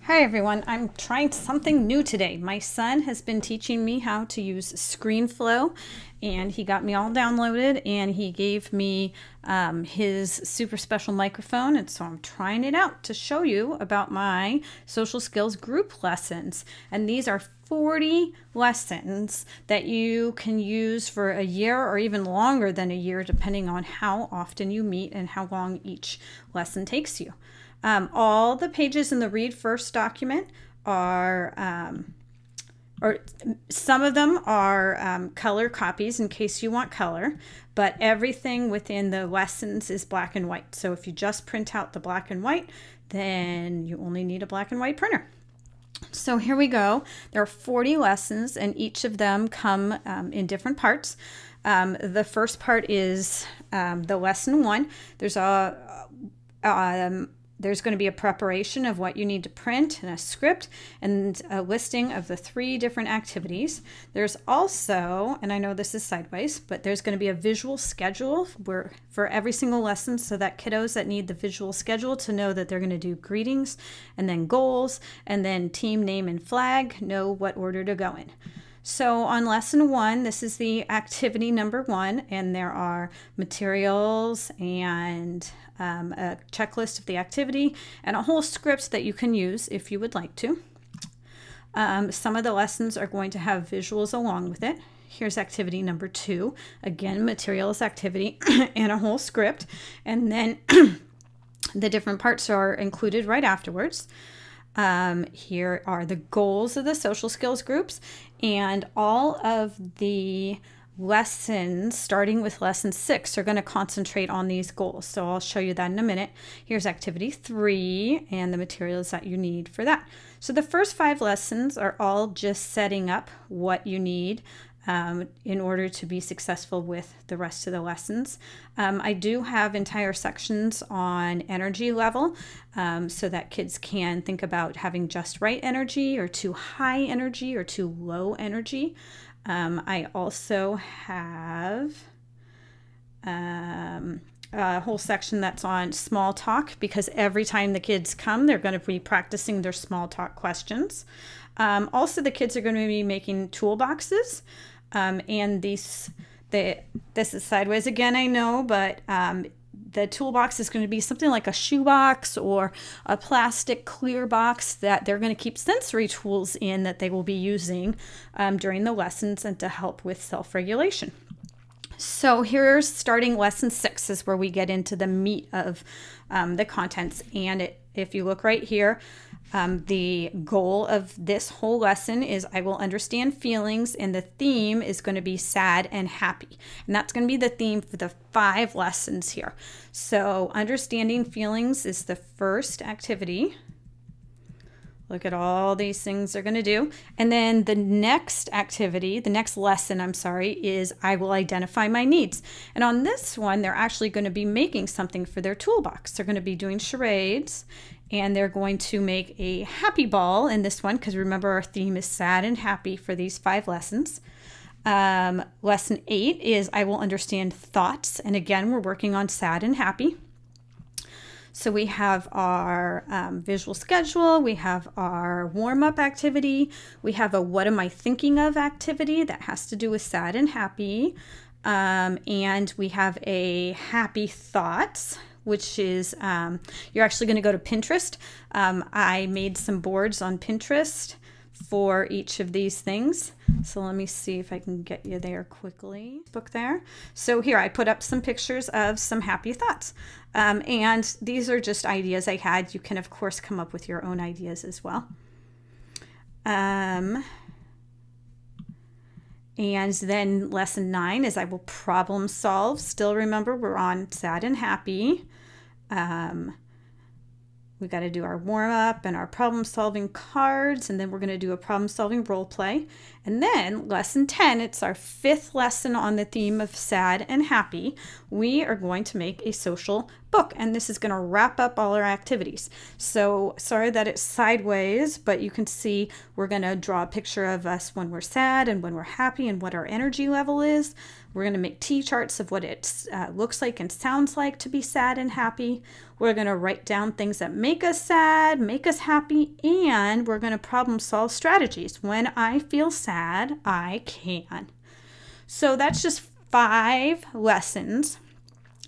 Hi everyone, I'm trying something new today. My son has been teaching me how to use ScreenFlow, and he got me all downloaded, and he gave me his super special microphone, and so I'm trying it out to show you about my social skills group lessons. And these are 40 lessons that you can use for a year or even longer than a year, depending on how often you meet and how long each lesson takes you. All the pages in the Read First document are, or some of them are color copies in case you want color, but everything within the lessons is black and white. So if you just print out the black and white, then you only need a black and white printer. So here we go. There are 40 lessons, and each of them come in different parts. The first part is the lesson one. There's going to be a preparation of what you need to print and a script and a listing of the 3 different activities. There's also, and I know this is sideways, but there's going to be a visual schedule for every single lesson, so that kiddos that need the visual schedule to know that they're going to do greetings and then goals and then team name and flag, know what order to go in. So on lesson 1, this is the activity number 1, and there are materials and a checklist of the activity and a whole script that you can use if you would like to. Some of the lessons are going to have visuals along with it. Here's activity number 2. Again, materials, activity, and a whole script. And then the different parts are included right afterwards. Here are the goals of the social skills groups, and all of the lessons starting with lesson 6 are going to concentrate on these goals. So I'll show you that in a minute. Here's activity 3 and the materials that you need for that. So the first 5 lessons are all just setting up what you need in order to be successful with the rest of the lessons. I do have entire sections on energy level so that kids can think about having just right energy or too high energy or too low energy. I also have a whole section that's on small talk, because every time the kids come, they're going to be practicing their small talk questions. Also, the kids are going to be making toolboxes. And this is sideways again, I know, but the toolbox is going to be something like a shoebox or a plastic clear box that they're going to keep sensory tools in that they will be using during the lessons and to help with self-regulation. So here's starting lesson 6 is where we get into the meat of the contents. And if you look right here, the goal of this whole lesson is I will understand feelings, and the theme is going to be sad and happy. And that's going to be the theme for the 5 lessons here. So understanding feelings is the first activity. Look at all these things they're going to do. And then the next activity, the next lesson, I'm sorry, is I will identify my needs. And on this one, they're actually going to be making something for their toolbox. They're going to be doing charades, and they're going to make a happy ball in this one, because remember our theme is sad and happy for these 5 lessons. Lesson 8 is I will understand thoughts. And again, we're working on sad and happy. So we have our visual schedule, we have our warm-up activity, we have a what am I thinking of activity that has to do with sad and happy, and we have a happy thoughts, which is you're actually going to go to Pinterest. I made some boards on Pinterest for each of these things. So let me see if I can get you there quickly. Book there. So here I put up some pictures of some happy thoughts. And these are just ideas I had. You can of course come up with your own ideas as well. And then lesson 9 is I will problem solve. Still remember we're on sad and happy. We got to do our warm-up and our problem-solving cards, and then we're going to do a problem-solving role play. And then lesson 10, it's our 5th lesson on the theme of sad and happy. We are going to make a social book, and this is going to wrap up all our activities. So sorry that it's sideways, but you can see we're going to draw a picture of us when we're sad and when we're happy and what our energy level is. We're going to make T-charts of what it looks like and sounds like to be sad and happy. We're going to write down things that make us sad, make us happy, and we're going to problem solve strategies. When I feel sad, I can. So that's just 5 lessons.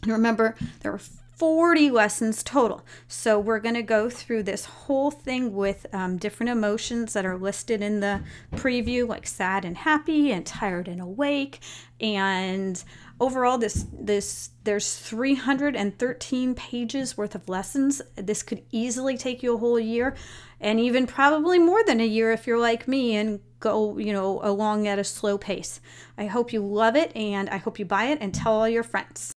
And remember, there are 40 lessons total. So we're going to go through this whole thing with different emotions that are listed in the preview, like sad and happy and tired and awake. And overall, there's 313 pages worth of lessons. This could easily take you a whole year, and even probably more than a year if you're like me and go, along at a slow pace. I hope you love it, and I hope you buy it and tell all your friends.